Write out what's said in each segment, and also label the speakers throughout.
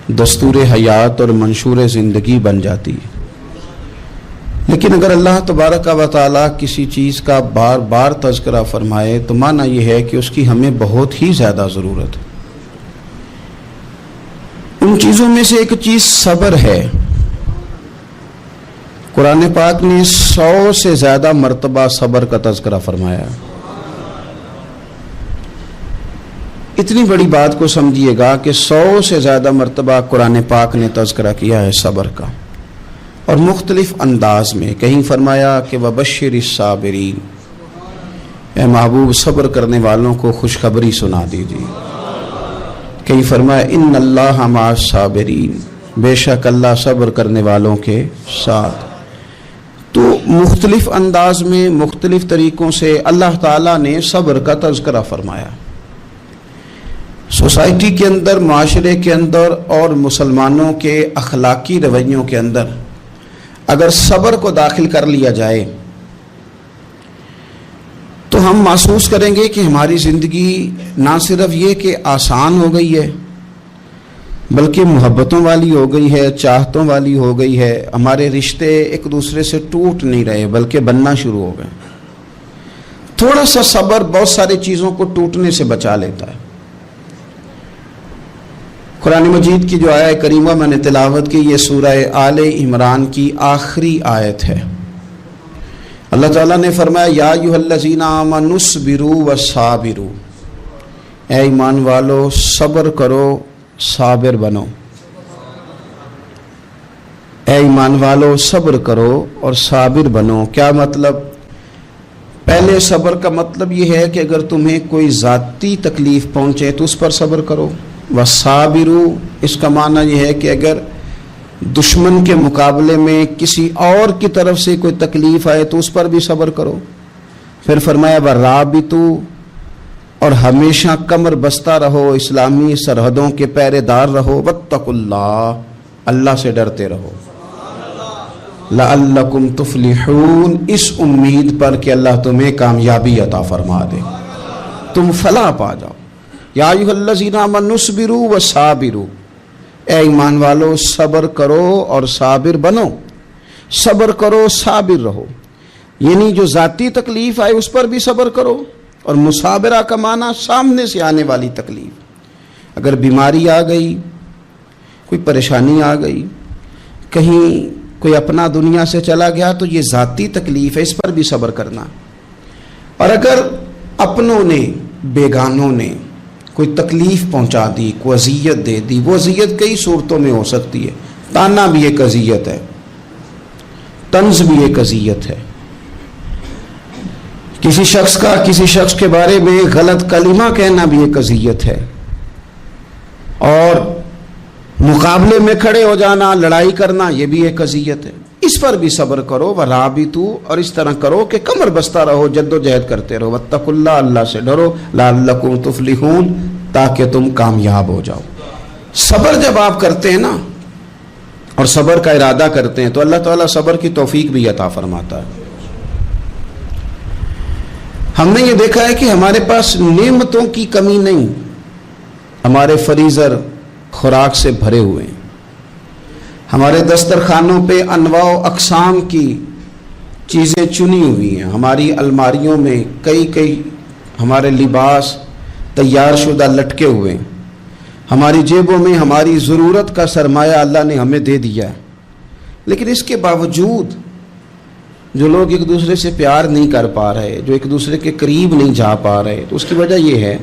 Speaker 1: دستور حیات اور منشور زندگی بن جاتی ہے۔ لیکن اگر اللہ تبارک و تعالیٰ کسی چیز کا بار بار تذکرہ فرمائے تو معنی یہ ہے کہ اس کی ہمیں بہت ہی زیادہ ضرورت ہے۔ ان چیزوں میں سے ایک چیز صبر ہے۔ قرآن پاک نے 100 سے زیادہ مرتبہ صبر کا تذکرہ فرمایا۔ اتنی بڑی بات کو سمجھیے گا کہ 100 سے زیادہ مرتبہ قرآن پاک نے تذکرہ کیا ہے صبر کا، اور مختلف انداز میں۔ کہیں فرمایا کہ وَبَشِّرِ الصَّابِرِينَ، اے محبوب صبر کرنے والوں کو خوشخبری سنا دیجیے۔ کہیں فرمایا اِنَّ اللَّهَ مَعَ الصَّابِرِينَ، بے شک اللہ صبر کرنے والوں کے ساتھ۔ تو مختلف انداز میں مختلف طریقوں سے اللہ تعالیٰ نے صبر کا تذکرہ فرمایا۔ سوسائٹی کے اندر، معاشرے کے اندر اور مسلمانوں کے اخلاقی رویوں کے اندر اگر صبر کو داخل کر لیا جائے تو ہم محسوس کریں گے کہ ہماری زندگی نہ صرف یہ کہ آسان ہو گئی ہے بلکہ محبتوں والی ہو گئی ہے، چاہتوں والی ہو گئی ہے۔ ہمارے رشتے ایک دوسرے سے ٹوٹ نہیں رہے بلکہ بننا شروع ہو گئے۔ تھوڑا سا صبر بہت ساری چیزوں کو ٹوٹنے سے بچا لیتا ہے۔ قرآن مجید کی جو آیت کریمہ میں نے تلاوت کی، یہ سورہ آل عمران کی آخری آیت ہے۔ اللہ تعالیٰ نے فرمایا یا ایھا الذین آمنوا اصبروا وصابروا، اے ایمان والو صبر کرو صابر بنو۔ اے ایمان والو صبر کرو اور صابر بنو۔ کیا مطلب؟ پہلے صبر کا مطلب یہ ہے کہ اگر تمہیں کوئی ذاتی تکلیف پہنچے تو اس پر صبر کرو۔ وصابروا، اس کا معنی یہ ہے کہ اگر دشمن کے مقابلے میں کسی اور کی طرف سے کوئی تکلیف آئے تو اس پر بھی صبر کرو۔ پھر فرمایا ورابطوا، اور ہمیشہ کمر بستہ رہو، اسلامی سرحدوں کے پہرے دار رہو۔ واتقوا اللہ، اللہ سے ڈرتے رہو۔ لعلکم تفلحون، اس امید پر کہ اللہ تمہیں کامیابی عطا فرما دے، تم فلاح پا جاؤ۔ یا ایھا الذین آمنوا اصبروا وصابروا، اے ایمان والو صبر کرو اور صابر بنو۔ صبر کرو صابر رہو، یعنی جو ذاتی تکلیف آئے اس پر بھی صبر کرو، اور مصابرہ کا معنی سامنے سے آنے والی تکلیف۔ اگر بیماری آ گئی، کوئی پریشانی آ گئی، کہیں کوئی اپنا دنیا سے چلا گیا تو یہ ذاتی تکلیف ہے، اس پر بھی صبر کرنا۔ اور اگر اپنوں نے، بیگانوں نے کوئی تکلیف پہنچا دی، کوئی اذیت دے دی، وہ اذیت کئی صورتوں میں ہو سکتی ہے۔ تانا بھی ایک اذیت ہے، طنز بھی ایک اذیت ہے، کسی شخص کے بارے میں غلط کلمہ کہنا بھی ایک اذیت ہے، اور مقابلے میں کھڑے ہو جانا، لڑائی کرنا، یہ بھی ایک اذیت ہے۔ اس پر بھی صبر کرو۔ ورابطوا، اور اس طرح کرو کہ کمر بستہ رہو، جد و جہد کرتے رہو۔ واتقوا اللہ، اللہ سے ڈرو۔ لعلکم تفلحون، تاکہ تم کامیاب ہو جاؤ۔ صبر جب آپ کرتے ہیں نا اور صبر کا ارادہ کرتے ہیں تو اللہ تعالیٰ صبر کی توفیق بھی عطا فرماتا ہے۔ ہم نے یہ دیکھا ہے کہ ہمارے پاس نعمتوں کی کمی نہیں، ہمارے فریزر خوراک سے بھرے ہوئے ہیں، ہمارے دسترخوانوں پہ انواع و اقسام کی چیزیں چنی ہوئی ہیں، ہماری الماریوں میں کئی ہمارے لباس تیار شدہ لٹکے ہوئے ہیں، ہماری جیبوں میں ہماری ضرورت کا سرمایہ اللہ نے ہمیں دے دیا ہے۔ لیکن اس کے باوجود جو لوگ ایک دوسرے سے پیار نہیں کر پا رہے، جو ایک دوسرے کے قریب نہیں جا پا رہے، تو اس کی وجہ یہ ہے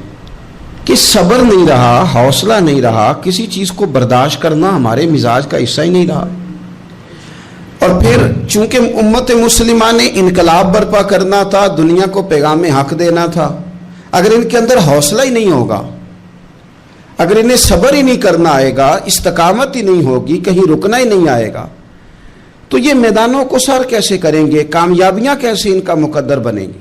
Speaker 1: کہ صبر نہیں رہا، حوصلہ نہیں رہا، کسی چیز کو برداشت کرنا ہمارے مزاج کا حصہ ہی نہیں رہا۔ اور پھر چونکہ امت مسلمہ نے انقلاب برپا کرنا تھا، دنیا کو پیغام حق دینا تھا، اگر ان کے اندر حوصلہ ہی نہیں ہوگا، اگر انہیں صبر ہی نہیں کرنا آئے گا، استقامت ہی نہیں ہوگی، کہیں رکنا ہی نہیں آئے گا، تو یہ میدانوں کو سر کیسے کریں گے؟ کامیابیاں کیسے ان کا مقدر بنیں گی؟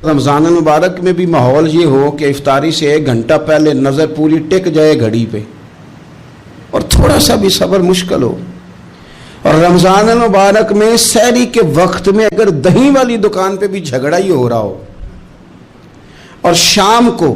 Speaker 1: رمضان المبارک میں بھی ماحول یہ ہو کہ افطاری سے 1 گھنٹہ پہلے نظر پوری ٹک جائے گھڑی پہ، اور تھوڑا سا بھی صبر مشکل ہو۔ اور رمضان المبارک میں سحری کے وقت میں اگر دہی والی دکان پہ بھی جھگڑا ہی ہو رہا ہو، اور شام کو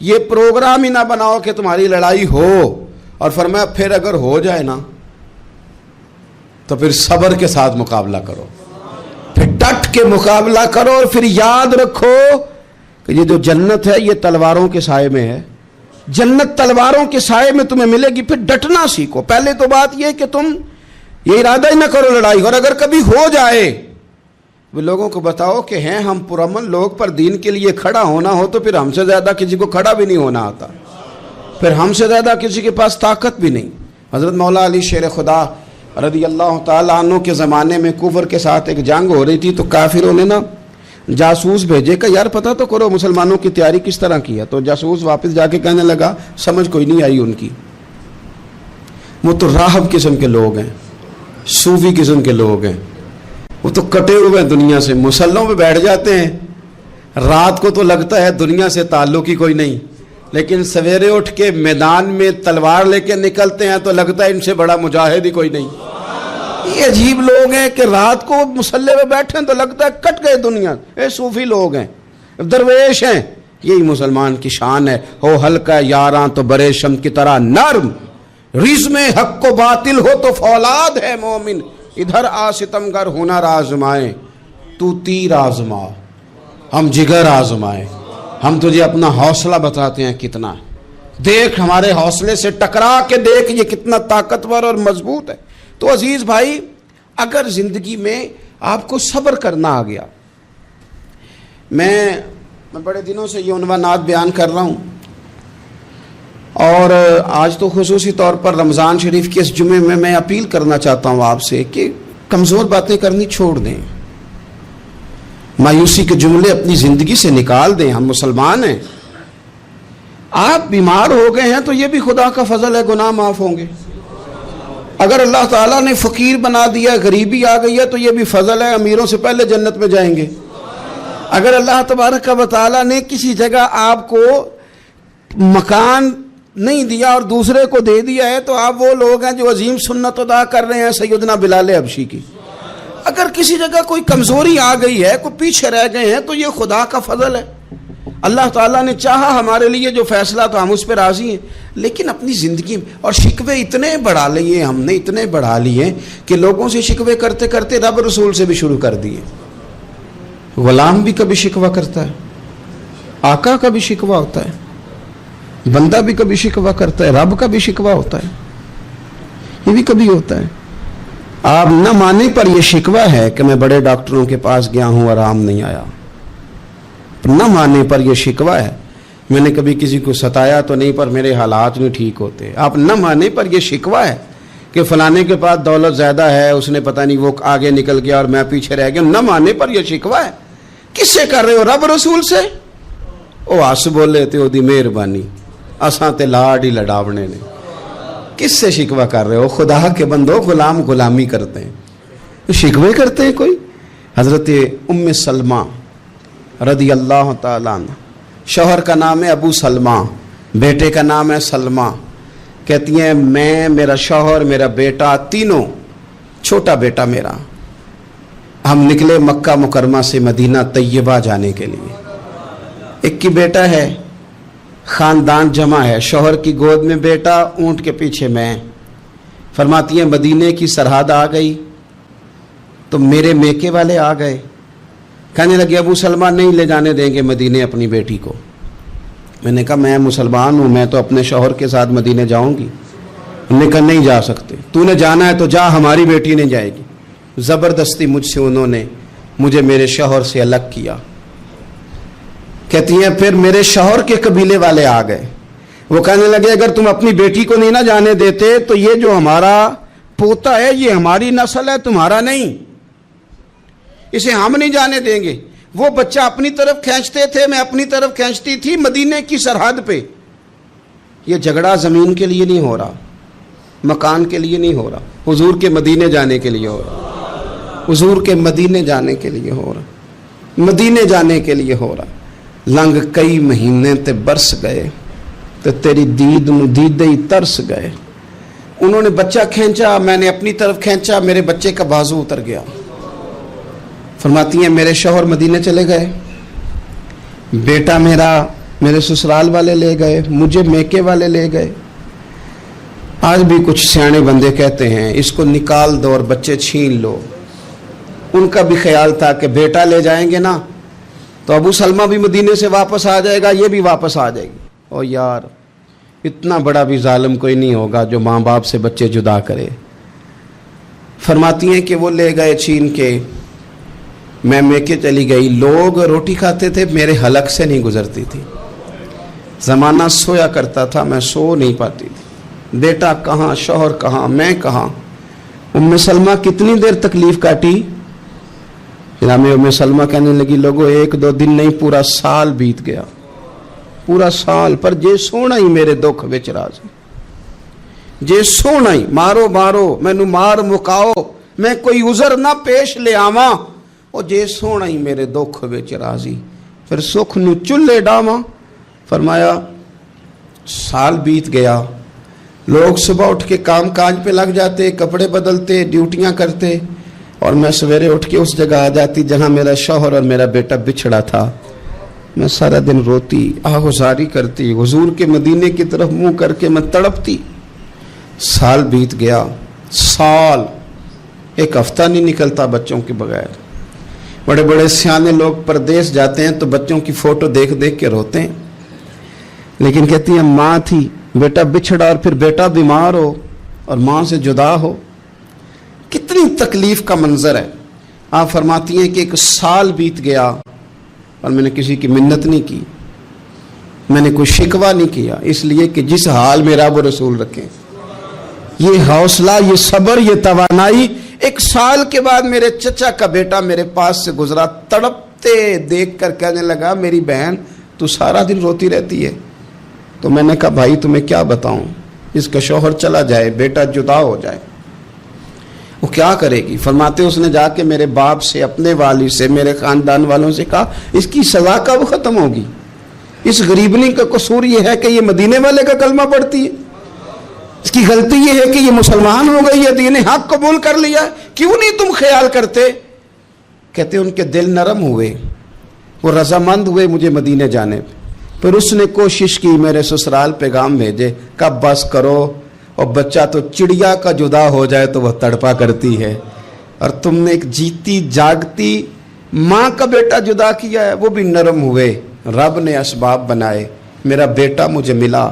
Speaker 1: یہ پروگرام ہی نہ بناؤ کہ تمہاری لڑائی ہو، اور فرمایا پھر اگر ہو جائے نا تو پھر صبر کے ساتھ مقابلہ کرو، پھر ڈٹ کے مقابلہ کرو، اور پھر یاد رکھو کہ یہ جو جنت ہے یہ تلواروں کے سائے میں ہے، جنت تلواروں کے سائے میں تمہیں ملے گی۔ پھر ڈٹنا سیکھو۔ پہلے تو بات یہ کہ تم یہ ارادہ ہی نہ کرو لڑائی، اور اگر کبھی ہو جائے وہ لوگوں کو بتاؤ کہ ہیں ہم پرامن لوگ، پر دین کے لیے کھڑا ہونا ہو تو پھر ہم سے زیادہ کسی کو کھڑا بھی نہیں ہونا آتا، پھر ہم سے زیادہ کسی کے پاس طاقت بھی نہیں۔ حضرت مولا علی شیر خدا رضی اللہ تعالیٰ عنہ کے زمانے میں کفر کے ساتھ ایک جنگ ہو رہی تھی، تو کافروں نے نا جاسوس بھیجے کہ یار پتہ تو کرو مسلمانوں کی تیاری کس طرح کی ہے۔ تو جاسوس واپس جا کے کہنے لگا سمجھ کوئی نہیں آئی ان کی، وہ تو راہب قسم کے لوگ ہیں، صوفی قسم کے لوگ ہیں، وہ تو کٹے ہوئے دنیا سے، مسلوں پہ بیٹھ جاتے ہیں، رات کو تو لگتا ہے دنیا سے تعلق ہی کوئی نہیں، لیکن سویرے اٹھ کے میدان میں تلوار لے کے نکلتے ہیں تو لگتا ہے ان سے بڑا مجاہد ہی کوئی نہیں۔ یہ عجیب لوگ ہیں کہ رات کو مسلح پہ بیٹھے ہیں تو لگتا ہے کٹ گئے دنیا، یہ صوفی لوگ ہیں، درویش ہیں۔ یہی مسلمان کی شان ہے، ہو ہلکا یاراں تو برے شم کی طرح نرم، رزم حق و باطل ہو تو فولاد ہے مومن، ادھر آ ستمگر ہنر آزمائے تو تیر آزما، ہم جگر آزمائے، ہم تجھے اپنا حوصلہ بتاتے ہیں کتنا، دیکھ ہمارے حوصلے سے ٹکرا کے دیکھ یہ کتنا طاقتور اور مضبوط ہے۔ تو عزیز بھائی، اگر زندگی میں آپ کو صبر کرنا آ گیا، میں بڑے دنوں سے یہ عنوانات بیان کر رہا ہوں، اور آج تو خصوصی طور پر رمضان شریف کے اس جمعے میں اپیل کرنا چاہتا ہوں آپ سے کہ کمزور باتیں کرنی چھوڑ دیں، مایوسی کے جملے اپنی زندگی سے نکال دیں۔ ہم مسلمان ہیں، آپ بیمار ہو گئے ہیں تو یہ بھی خدا کا فضل ہے، گناہ معاف ہوں گے۔ اگر اللہ تعالیٰ نے فقیر بنا دیا، غریبی آ گئی ہے تو یہ بھی فضل ہے، امیروں سے پہلے جنت میں جائیں گے۔ اگر اللہ تبارک و تعالیٰ نے کسی جگہ آپ کو مکان نہیں دیا اور دوسرے کو دے دیا ہے تو آپ وہ لوگ ہیں جو عظیم سنت ادا کر رہے ہیں سیدنا بلال حبشی کی۔ اگر کسی جگہ کوئی کمزوری آ گئی ہے، کوئی پیچھے رہ گئے ہیں تو یہ خدا کا فضل ہے۔ اللہ تعالیٰ نے چاہا ہمارے لیے جو فیصلہ تو ہم اس پہ راضی ہیں، لیکن اپنی زندگی میں اور شکوے اتنے بڑھا لیے ہم نے، اتنے بڑھا لیے کہ لوگوں سے شکوے کرتے کرتے رب رسول سے بھی شروع کر دیے۔ غلام بھی کبھی شکوہ کرتا ہے، آقا کا بھی شکوہ ہوتا ہے، بندہ بھی کبھی شکوہ کرتا ہے، رب کا بھی شکوہ ہوتا ہے، یہ بھی کبھی ہوتا ہے۔ آپ نہ مانے پر یہ شکوہ ہے کہ میں بڑے ڈاکٹروں کے پاس گیا ہوں آرام نہیں آیا، نہ مانے پر یہ شکوہ ہے میں نے کبھی کسی کو ستایا تو نہیں پر میرے حالات نہیں ٹھیک ہوتے۔ آپ نہ مانے پر یہ شکوہ ہے کہ فلانے کے پاس دولت زیادہ ہے، اس نے پتہ نہیں وہ آگے نکل گیا اور میں پیچھے رہ گیا، نہ مانے پر یہ شکوہ ہے۔ کس سے کر رہے ہو؟ رب رسول سے؟ او آس بولے تے او دی مہربانی، اساں تے لاڈ ہی لڈاونے نے۔ کس سے شکوہ کر رہے ہو؟ خدا کے بندو، غلام غلامی کرتے ہیں، شکوے کرتے ہیں کوئی؟ حضرت ام سلمہ رضی اللہ تعالیٰ عنہ، شوہر کا نام ہے ابو سلمہ، بیٹے کا نام ہے سلمہ، کہتی ہیں میں، میرا شوہر، میرا بیٹا، تینوں، چھوٹا بیٹا میرا، ہم نکلے مکہ مکرمہ سے مدینہ طیبہ جانے کے لیے۔ ایک ہی بیٹا ہے، خاندان جمع ہے، شوہر کی گود میں بیٹا، اونٹ کے پیچھے میں۔ فرماتی ہیں مدینے کی سرحد آ گئی تو میرے میکے والے آ گئے، کہنے لگے ابو سلمہ نہیں لے جانے دیں گے مدینے اپنی بیٹی کو۔ میں نے کہا میں مسلمان ہوں، میں تو اپنے شوہر کے ساتھ مدینے جاؤں گی۔ انہوں نے کہا نہیں جا سکتے، تو نے جانا ہے تو جا، ہماری بیٹی نہیں جائے گی۔ زبردستی مجھ سے انہوں نے مجھے میرے شوہر سے الگ کیا۔ کہتی ہیں پھر میرے شوہر کے قبیلے والے آ گئے، وہ کہنے لگے اگر تم اپنی بیٹی کو نہیں نہ جانے دیتے تو یہ جو ہمارا پوتا ہے یہ ہماری نسل ہے، تمہارا نہیں، اسے ہم نہیں جانے دیں گے۔ وہ بچہ اپنی طرف کھینچتے تھے، میں اپنی طرف کھینچتی تھی، مدینے کی سرحد پہ۔ یہ جھگڑا زمین کے لیے نہیں ہو رہا، مکان کے لیے نہیں ہو رہا، حضور کے مدینے جانے کے لیے ہو رہا، حضور کے مدینے جانے کے لیے ہو رہا، مدینے جانے کے لیے ہو رہا۔ لنگ کئی مہینے تے برس گئے تے تیری دید نو دیدے ہی ترس گئے۔ انہوں نے بچہ کھینچا، میں نے اپنی طرف کھینچا، میرے بچے کا بازو اتر گیا۔ فرماتی ہیں میرے شوہر مدینے چلے گئے، بیٹا میرا میرے سسرال والے لے گئے, مجھے میکے والے لے گئے. آج بھی کچھ سیانے بندے کہتے ہیں اس کو نکال دو اور بچے چھین لو. ان کا بھی خیال تھا کہ بیٹا لے جائیں گے نا تو ابو سلمہ بھی مدینے سے واپس آ جائے گا, یہ بھی واپس آ جائے گی. او یار, اتنا بڑا بھی ظالم کوئی نہیں ہوگا جو ماں باپ سے بچے جدا کرے. فرماتی ہیں کہ وہ لے گئے چھین کے, میں میکے چلی گئی. لوگ روٹی کھاتے تھے, میرے حلق سے نہیں گزرتی تھی. زمانہ سویا کرتا تھا, میں سو نہیں پاتی تھی. بیٹا کہاں, شوہر کہاں, میں کہاں. ام سلمہ کتنی دیر تکلیف کاٹی. جناب ام سلمہ کہنے لگی لوگو 1-2 دن نہیں, پورا سال بیت گیا, پورا سال. پر جے سونا ہی میرے دکھ وچ راضی, جے سونا ہی مارو مارو مینو مار مکاؤ, میں کوئی عذر نہ پیش لے آواں, او جے سونا ہی میرے دکھ وچ راضی, پھر سکھ نو چلے ڈاواں. فرمایا سال بیت گیا. لوگ صبح اٹھ کے کام کاج پہ لگ جاتے, کپڑے بدلتے, ڈیوٹیاں کرتے, اور میں سویرے اٹھ کے اس جگہ آ جاتی جہاں میرا شوہر اور میرا بیٹا بچھڑا تھا. میں سارا دن روتی, آہوزاری کرتی, حضور کے مدینے کی طرف منہ کر کے میں تڑپتی. سال بیت گیا, سال, ایک ہفتہ نہیں نکلتا بچوں کے بغیر. بڑے بڑے سیانے لوگ پردیس جاتے ہیں تو بچوں کی فوٹو دیکھ دیکھ کے روتے ہیں, لیکن کہتی ہیں ماں تھی, بیٹا بچھڑا اور پھر بیٹا بیمار ہو اور ماں سے جدا ہو, کتنی تکلیف کا منظر ہے. آپ فرماتی ہیں کہ 1 سال بیت گیا اور میں نے کسی کی منت نہیں کی, میں نے کوئی شکوہ نہیں کیا, اس لیے کہ جس حال میں رب و رسول رکھیں. یہ حوصلہ, یہ صبر, یہ توانائی. 1 سال کے بعد میرے چچا کا بیٹا میرے پاس سے گزرا, تڑپتے دیکھ کر کہنے لگا میری بہن تو سارا دن روتی رہتی ہے. تو میں نے کہا بھائی تمہیں کیا بتاؤں, اس کا شوہر چلا جائے, بیٹا جدا ہو جائے, وہ کیا کرے گی. فرماتے اس نے جا کے میرے باپ سے, اپنے والد سے, میرے خاندان والوں سے کہا اس کی سزا کب ختم ہوگی. اس غریبنی کا قصور یہ ہے کہ یہ مدینے والے کا کلمہ پڑھتی ہے, اس کی غلطی یہ ہے کہ یہ مسلمان ہو گئی ہے, دین حق قبول کر لیا, کیوں نہیں تم خیال کرتے. کہتے ان کے دل نرم ہوئے, وہ رضامند ہوئے مجھے مدینے جانے پہ. پھر اس نے کوشش کی میرے سسرال پیغام بھیجے, کب بس کرو, اور بچہ تو چڑیا کا جدا ہو جائے تو وہ تڑپا کرتی ہے, اور تم نے ایک جیتی جاگتی ماں کا بیٹا جدا کیا ہے. وہ بھی نرم ہوئے, رب نے اسباب بنائے, میرا بیٹا مجھے ملا.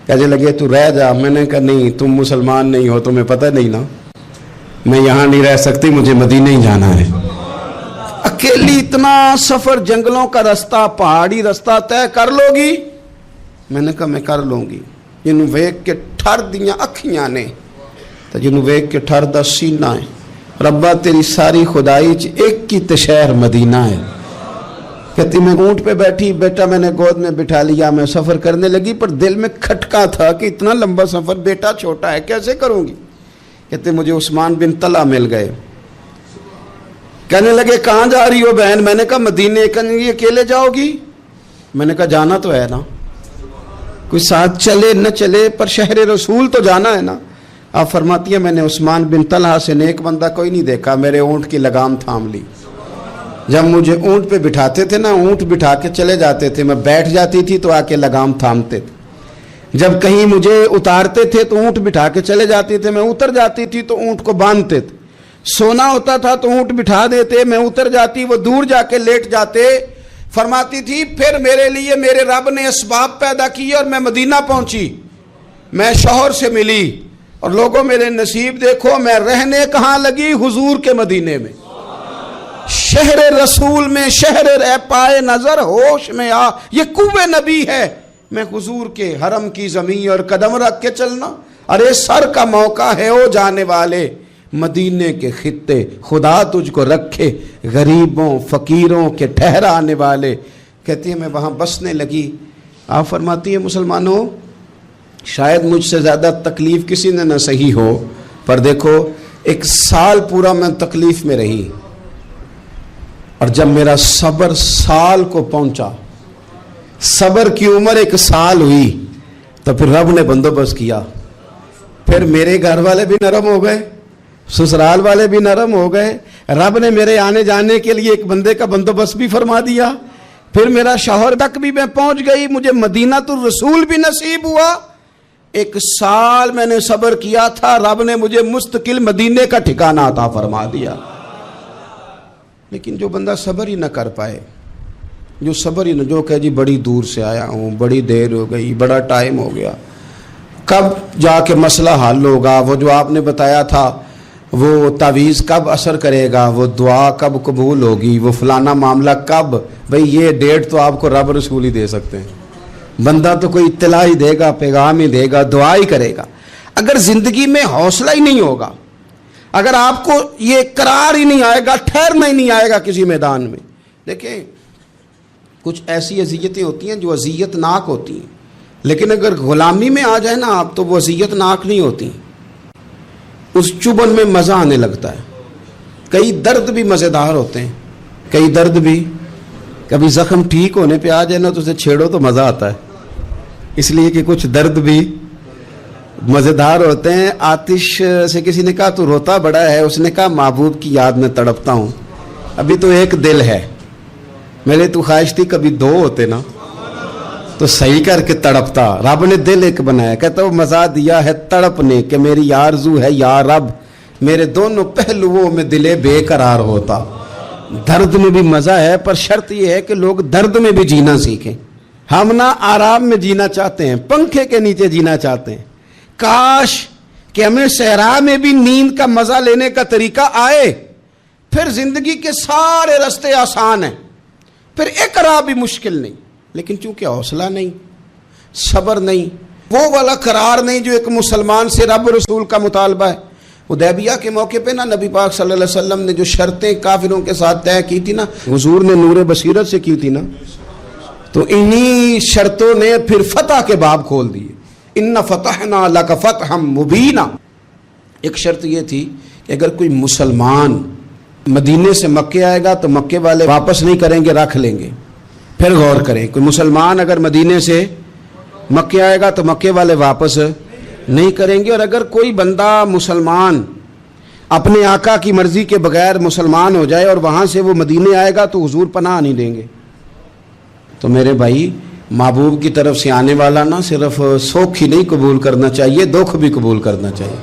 Speaker 1: کہنے لگے تو رہ جا. میں نے کہا نہیں, تم مسلمان نہیں ہو, تمہیں پتہ نہیں نا, میں یہاں نہیں رہ سکتی, مجھے مدینے ہی جانا ہے. اکیلی اتنا سفر, جنگلوں کا رستہ, پہاڑی رستہ طے کر لو گی. میں نے کہا میں کر لوں گی. جنوں ویک کے ٹھر دیاں اکھیاں نے تو جنوں ویک کے ٹھر دا سینہ ہے. ربا تیری ساری خدائی ایک کی تشہر مدینہ ہے. کہتی میں اونٹ پہ بیٹھی, بیٹا میں نے گود میں بٹھا لیا, میں سفر کرنے لگی, پر دل میں کھٹکا تھا کہ اتنا لمبا سفر, بیٹا چھوٹا ہے, کیسے کروں گی. کہتے مجھے عثمان بن طلحہ مل گئے. کہنے لگے کہاں جا رہی ہو بہن. میں نے کہا مدینے. کہنے لگے اکیلے جاؤ گی. میں نے کہا جانا تو ہے نا, کوئی ساتھ چلے نہ چلے پر شہر رسول تو جانا ہے نا. آپ فرماتی ہیں میں نے عثمان بن طلحہ سے نیک بندہ کوئی نہیں دیکھا, میرے اونٹ کی لگام تھام لی. جب مجھے اونٹ پہ بٹھاتے تھے نا, اونٹ بٹھا کے چلے جاتے تھے, میں بیٹھ جاتی تھی تو آ کے لگام تھامتے تھے. جب کہیں مجھے اتارتے تھے تو اونٹ بٹھا کے چلے جاتے تھے, میں اتر جاتی تھی تو اونٹ کو باندھتے تھے. سونا ہوتا تھا تو اونٹ بٹھا دیتے, میں اتر جاتی, وہ دور جا کے لیٹ جاتے. فرماتی تھی پھر میرے لیے میرے رب نے اسباب پیدا کیے اور میں مدینہ پہنچی. میں شوہر سے ملی, اور لوگوں میرے نصیب دیکھو, میں رہنے کہاں لگی, حضور کے مدینے میں, شہر رسول میں, شہر اے پائے نظر ہوش میں آ, یہ کوہ نبی ہے. میں حضور کے حرم کی زمین اور قدم رکھ کے چلنا, ارے سر کا موقع ہے او جانے والے, مدینے کے خطے خدا تجھ کو رکھے, غریبوں فقیروں کے ٹھہرانے والے. کہتی ہے میں وہاں بسنے لگی. آپ فرماتی ہیں مسلمانوں شاید مجھ سے زیادہ تکلیف کسی نے نہ سہی ہو, پر دیکھو 1 سال پورا میں تکلیف میں رہی, اور جب میرا صبر سال کو پہنچا, صبر کی عمر 1 سال ہوئی, تو پھر رب نے بندوبست کیا. پھر میرے گھر والے بھی نرم ہو گئے, سسرال والے بھی نرم ہو گئے. رب نے میرے آنے جانے کے لیے ایک بندے کا بندوبست بھی فرما دیا. پھر میرا شوہر تک بھی میں پہنچ گئی, مجھے مدینہ الرسول بھی نصیب ہوا. 1 سال میں نے صبر کیا تھا, رب نے مجھے مستقل مدینے کا ٹھکانہ عطا فرما دیا. لیکن جو بندہ صبر ہی نہ کر پائے, جو صبر ہی نہ, جو کہ جی بڑی دور سے آیا ہوں, بڑی دیر ہو گئی, بڑا ٹائم ہو گیا, کب جا کے مسئلہ حل ہوگا, وہ جو آپ نے بتایا تھا وہ تعویذ کب اثر کرے گا, وہ دعا کب قبول ہوگی, وہ فلانا معاملہ کب, بھئی یہ ڈیٹ تو آپ کو رب رسول ہی دے سکتے ہیں. بندہ تو کوئی اطلاع ہی دے گا, پیغام ہی دے گا, دعا ہی کرے گا. اگر زندگی میں حوصلہ ہی نہیں ہوگا, اگر آپ کو یہ قرار ہی نہیں آئے گا, ٹھہرنا ہی نہیں آئے گا کسی میدان میں. دیکھیں کچھ ایسی اذیتیں ہوتی ہیں جو اذیت ناک ہوتی ہیں, لیکن اگر غلامی میں آ جائے نا آپ تو وہ اذیت ناک نہیں ہوتی, اس چبھن میں مزہ آنے لگتا ہے. کئی درد بھی مزیدار ہوتے ہیں, کئی درد بھی, کبھی زخم ٹھیک ہونے پہ آ جائے نا تو اسے چھیڑو تو مزہ آتا ہے, اس لیے کہ کچھ درد بھی مزیدار ہوتے ہیں. آتش سے کسی نے کہا تو روتا بڑا ہے, اس نے کہا محبوب کی یاد میں تڑپتا ہوں, ابھی تو ایک دل ہے, میرے تو خواہش تھی کبھی 2 ہوتے نا تو صحیح کر کے تڑپتا. رب نے دل ایک بنایا, کہتا وہ مزہ دیا ہے تڑپ نے کہ میری آرزو ہے یا رب, میرے دونوں پہلوؤں میں دل بے قرار ہوتا. درد میں بھی مزہ ہے, پر شرط یہ ہے کہ لوگ درد میں بھی جینا سیکھیں. ہم نہ آرام میں جینا چاہتے ہیں, پنکھے کے نیچے جینا چاہتے ہیں. کاش کہ ہمیں صحرا میں بھی نیند کا مزہ لینے کا طریقہ آئے, پھر زندگی کے سارے راستے آسان ہیں, پھر اقرار بھی مشکل نہیں. لیکن چونکہ حوصلہ نہیں, صبر نہیں, وہ والا قرار نہیں جو ایک مسلمان سے رب رسول کا مطالبہ ہے. حدیبیہ کے موقع پہ نا نبی پاک صلی اللہ علیہ وسلم نے جو شرطیں کافروں کے ساتھ طے کی تھی نا, حضور نے نور بصیرت سے کی تھی نا, تو انہی شرطوں نے پھر فتح کے باب کھول دیے. ان فتحنا لک فتحا مبینا. ایک شرط یہ تھی کہ اگر کوئی مسلمان مدینے سے مکے آئے گا تو مکے والے واپس نہیں کریں گے, رکھ لیں گے. پھر غور کریں, کوئی مسلمان اگر مدینے سے مکے آئے گا تو مکے والے واپس نہیں کریں گے, اور اگر کوئی بندہ مسلمان اپنے آقا کی مرضی کے بغیر مسلمان ہو جائے اور وہاں سے وہ مدینے آئے گا تو حضور پناہ نہیں دیں گے. تو میرے بھائی, محبوب کی طرف سے آنے والا نہ صرف سوکھ ہی نہیں قبول کرنا چاہیے, دکھ بھی قبول کرنا چاہیے,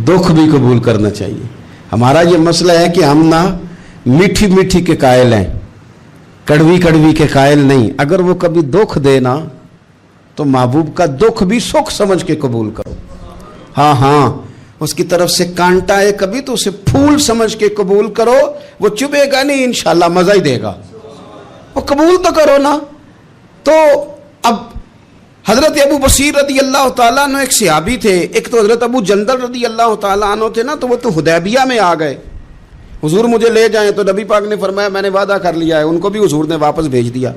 Speaker 1: دکھ بھی قبول کرنا چاہیے. ہمارا یہ مسئلہ ہے کہ ہم نہ میٹھی میٹھی کے قائل ہیں, کڑوی کڑوی کے قائل نہیں. اگر وہ کبھی دکھ دے نا تو محبوب کا دکھ بھی سکھ سمجھ کے قبول کرو. ہاں اس کی طرف سے کانٹا ہے کبھی تو اسے پھول سمجھ کے قبول کرو, وہ چبھے گا نہیں, انشاءاللہ مزہ ہی دے گا, وہ قبول تو کرو نا. تو اب حضرت ابو بصیر رضی اللہ تعالیٰ عنہ ایک صحابی تھے, ایک تو حضرت ابو جندل رضی اللہ تعالیٰ عنہ تھے نا, تو وہ تو حدیبیہ میں آ گئے, حضور مجھے لے جائیں, تو نبی پاک نے فرمایا میں نے وعدہ کر لیا ہے, ان کو بھی حضور نے واپس بھیج دیا.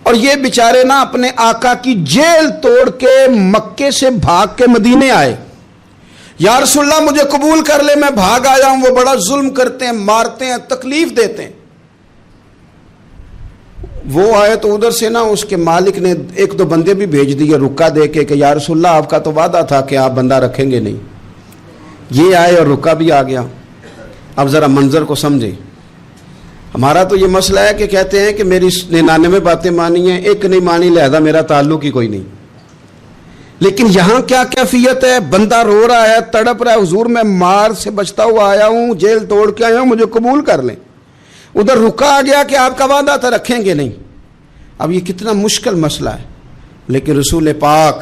Speaker 1: اور یہ بیچارے نا اپنے آقا کی جیل توڑ کے مکے سے بھاگ کے مدینے آئے. یا رسول اللہ مجھے قبول کر لے, میں بھاگ آیا ہوں, وہ بڑا ظلم کرتے ہیں, مارتے ہیں, تکلیف دیتے ہیں. وہ آئے تو ادھر سے نا اس کے مالک نے 1-2 بندے بھی بھیج دیے رکا دے کے کہ یا رسول اللہ آپ کا تو وعدہ تھا کہ آپ بندہ رکھیں گے نہیں. یہ آئے اور رکا بھی آ گیا. اب ذرا منظر کو سمجھیں. ہمارا تو یہ مسئلہ ہے کہ کہتے ہیں کہ میری 99 باتیں مانی ہیں, ایک نہیں مانی, لہذا میرا تعلق ہی کوئی نہیں. لیکن یہاں کیا کیفیت ہے, بندہ رو رہا ہے, تڑپ رہا ہے, حضور میں مار سے بچتا ہوا آیا ہوں, جیل توڑ کے آیا ہوں, مجھے قبول کر لیں. ادھر رکا آ گیا کہ آپ کا وعدہ تھا رکھیں گے نہیں. اب یہ کتنا مشکل مسئلہ ہے, لیکن رسول پاک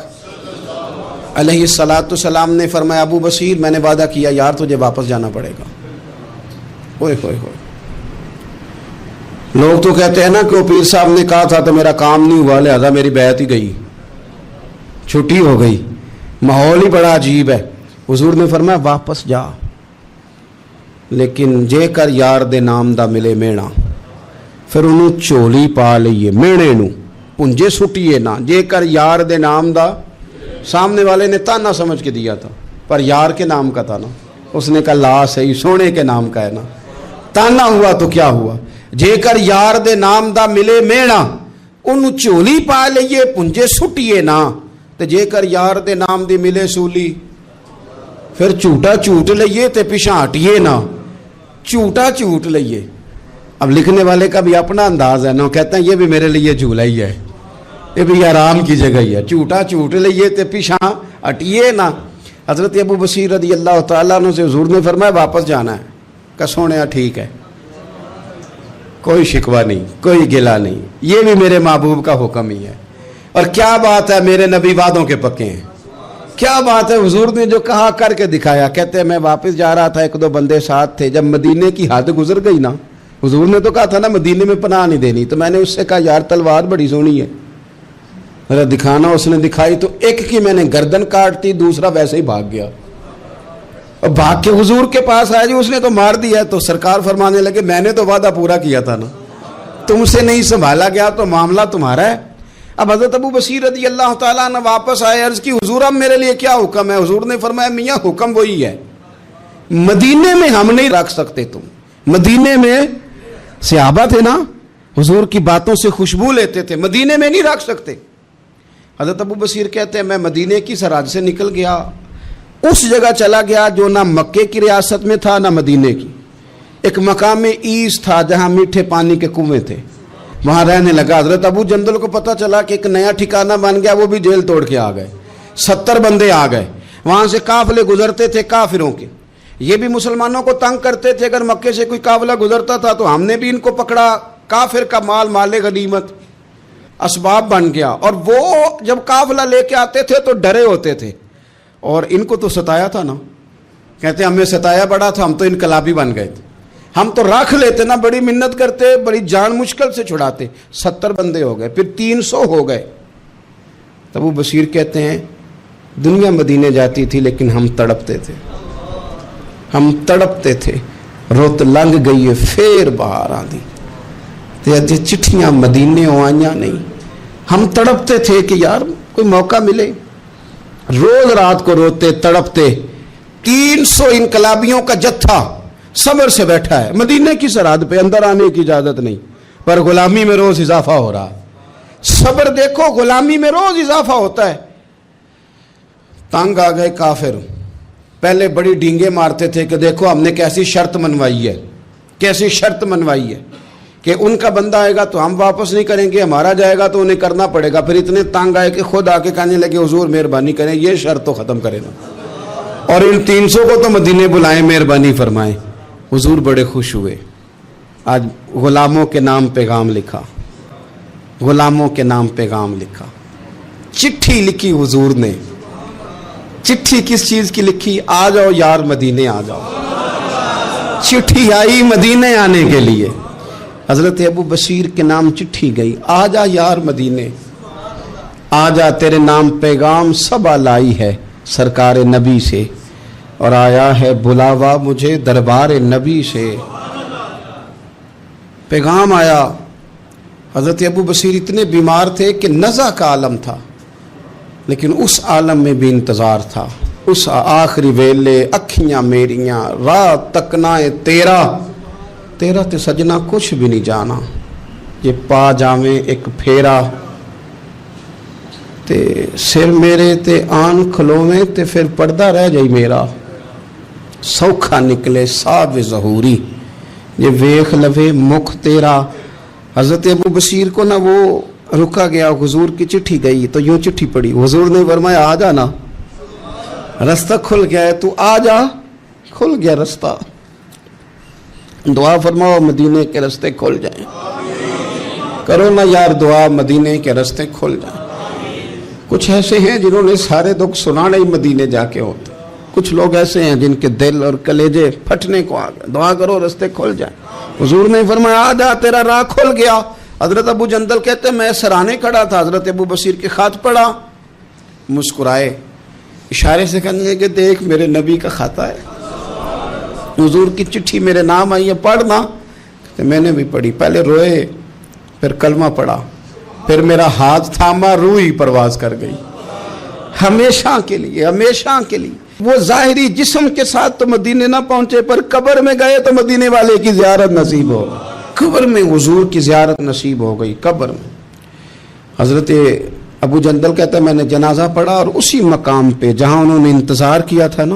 Speaker 1: علیہ السلام نے فرمایا ابو بصیر میں نے وعدہ کیا یار تجھے واپس جانا پڑے گا. ہوئے ہوئے ہوئے. لوگ تو کہتے ہیں نا کہ وہ پیر صاحب نے کہا تھا تو میرا کام نہیں ہوا, لہذا میری بیعت ہی گئی, چھٹی ہو گئی. ماحول ہی بڑا عجیب ہے. حضور نے فرمایا واپس جا, لیکن جے کر یار دے نام دا ملے مینا, پھر انہوں چولی پا لئیے مینے نو پنجے سٹیے نا. جے کر یار دے نام دا, سامنے والے نے تانا سمجھ کے دیا تھا پر یار کے نام کا تھا نا, اس نے کہا لا صحیح سونے کے نام کا ہے نا, تانا ہوا تو کیا ہوا. جے کر یار دے نام دا ملے مینا, انہوں چولی پا لئیے پنجے سٹیے نا. تے جے کر یار دے نام دی ملے سولی, پھر جھوٹا جھوٹ لئیے تے پیچھے ہٹیے نا, جھوٹا جھوٹ لئیے. اب لکھنے والے کا بھی اپنا انداز ہے نا، کہتے ہیں یہ بھی میرے لیے جھولا ہی ہے، یہ بھی آرام کی جگہ ہی ہے، جھوٹا جھوٹ لئیے تے پیچھا ہٹیے نا۔ حضرت ابو بصیر رضی اللہ تعالیٰ عنہ سے حضور نے فرمایا واپس جانا ہے، کہ سونے ٹھیک ہے، کوئی شکوہ نہیں، کوئی گلہ نہیں، یہ بھی میرے محبوب کا حکم ہی ہے۔ اور کیا بات ہے، میرے نبی وعدوں کے پکے ہیں، کیا بات ہے، حضور نے جو کہا کر کے دکھایا۔ کہتے ہیں میں واپس جا رہا تھا، ایک دو بندے ساتھ تھے، جب مدینے کی حد گزر گئی نا، حضور نے تو کہا تھا نا مدینے میں پناہ نہیں دینی، تو میں نے اس سے کہا یار تلوار بڑی سونی ہے، میرا دکھانا۔ اس نے دکھائی تو ایک کی میں نے گردن کاٹ دی، دوسرا ویسے ہی بھاگ گیا، اور بھاگ کے حضور کے پاس آیا، جی اس نے تو مار دیا۔ تو سرکار فرمانے لگے میں نے تو وعدہ پورا کیا تھا نا، تم سے نہیں سنبھالا گیا تو معاملہ تمہارا ہے۔ اب حضرت ابو بصیر رضی اللہ تعالیٰ عنہ واپس آئے، عرض کی حضور اب میرے لیے کیا حکم ہے؟ حضور نے فرمایا میاں حکم وہی ہے، مدینے میں ہم نہیں رکھ سکتے، تم مدینے میں صحابہ تھے نا، حضور کی باتوں سے خوشبو لیتے تھے، مدینے میں نہیں رکھ سکتے۔ حضرت ابو بصیر کہتے ہیں میں مدینے کی سرحد سے نکل گیا، اس جگہ چلا گیا جو نہ مکے کی ریاست میں تھا نہ مدینے کی، ایک مقام ایس تھا جہاں میٹھے پانی کے کنویں تھے، وہاں رہنے لگا۔ حضرت ابو جندل کو پتہ چلا کہ ایک نیا ٹھکانہ بن گیا، وہ بھی جیل توڑ کے آ گئے، 70 بندے آ گئے، وہاں سے قافلے گزرتے تھے کافروں کے، یہ بھی مسلمانوں کو تنگ کرتے تھے، اگر مکے سے کوئی قافلہ گزرتا تھا تو ہم نے بھی ان کو پکڑا، کافر کا مال مال غنیمت اسباب بن گیا۔ اور وہ جب قافلہ لے کے آتے تھے تو ڈرے ہوتے تھے، اور ان کو تو ستایا تھا نا، کہتے ہمیں ستایا بڑا تھا، ہم تو انقلابی بن گئے تھے، ہم تو رکھ لیتے نا، بڑی منت کرتے، بڑی جان مشکل سے چھڑاتے، 70 بندے ہو گئے، پھر 300 ہو گئے۔ تب وہ بصیر کہتے ہیں دنیا مدینے جاتی تھی لیکن ہم تڑپتے تھے، ہم تڑپتے تھے، روت لنگ گئی ہے پھر باہر آ دی، تے چٹھیاں مدینے آئیاں نہیں، ہم تڑپتے تھے کہ یار کوئی موقع ملے، روز رات کو روتے تڑپتے۔ 300 انقلابیوں کا جتھا صبر سے بیٹھا ہے مدینے کی سرحد پہ، اندر آنے کی اجازت نہیں، پر غلامی میں روز اضافہ ہو رہا ہے۔ صبر دیکھو، غلامی میں روز اضافہ ہوتا ہے۔ تنگ آ گئے کافر، پہلے بڑی ڈینگیں مارتے تھے کہ دیکھو ہم نے کیسی شرط منوائی ہے، کیسی شرط منوائی ہے کہ ان کا بندہ آئے گا تو ہم واپس نہیں کریں گے، ہمارا جائے گا تو انہیں کرنا پڑے گا۔ پھر اتنے تنگ آئے کہ خود آ کے کہنے لگے حضور مہربانی کریں، یہ شرط تو ختم کرے نا، اور ان 300 کو تو مدینے بلائیں، مہربانی فرمائیں۔ حضور بڑے خوش ہوئے، آج غلاموں کے نام پیغام لکھا، غلاموں کے نام پیغام لکھا، چٹھی لکھی حضور نے۔ چٹھی کس چیز کی لکھی؟ آ جاؤ یار مدینے آ جاؤ، چٹھی آئی مدینے آنے کے لیے، حضرت ابو بصیر کے نام چٹھی گئی، آ جا یار مدینے، آ جا تیرے نام پیغام سب لائی ہے سرکار نبی سے، اور آیا ہے بلاوا مجھے دربار نبی سے۔ پیغام آیا۔ حضرت ابو بصیر اتنے بیمار تھے کہ نزع کا عالم تھا، لیکن اس عالم میں بھی انتظار تھا۔ اس آخری ویلے اکھیاں میریاں رات تکنائے تیرا تے سجنا کچھ بھی نہیں جانا، یہ پا جاویں ایک پھیرا، تے سر میرے تے آن کھلویں تے پھر پردہ رہ جائی میرا، سوکھا نکلے صاحب ظہوری، یہ ویخ لوے مکھ تیرا۔ حضرت ابو بصیر کو نہ وہ رکا گیا، حضور کی چٹھی گئی تو یوں چٹھی پڑی، حضور نے فرمایا آ جا نا، رستہ کھل گیا ہے، تو آ جا، کھل گیا رستہ۔ دعا فرماؤ مدینے کے رستے کھل جائیں، کرو نا یار دعا مدینے کے رستے کھل جائیں۔ کچھ ایسے ہیں جنہوں نے سارے دکھ سنانے ہی مدینے جا کے ہوتے، کچھ لوگ ایسے ہیں جن کے دل اور کلیجے پھٹنے کو آ گئے، دعا کرو رستے کھل جائیں۔ حضور نے فرمایا آ جا تیرا راہ کھل گیا۔ حضرت ابو جندل کہتے ہیں میں سرانے کھڑا تھا، حضرت ابو بصیر کے خط پڑھا، مسکرائے، اشارے سے کہنے لگے کہ دیکھ میرے نبی کا خط ہے، حضور کی چٹھی میرے نام آئی ہے، پڑھنا۔ کہ میں نے بھی پڑھی، پہلے روئے، پھر کلمہ پڑھا، پھر میرا ہاتھ تھاما، روح ہی پرواز کر گئی، ہمیشہ کے لیے، ہمیشہ کے لیے۔ وہ ظاہری جسم کے ساتھ تو مدینے نہ پہنچے، پر قبر میں گئے تو مدینے والے کی زیارت نصیب ہو، قبر میں حضور کی زیارت نصیب ہو گئی، قبر میں۔ حضرت ابو جندل کہتا ہے میں نے جنازہ پڑھا، اور اسی مقام پہ جہاں انہوں نے انتظار کیا تھا نا،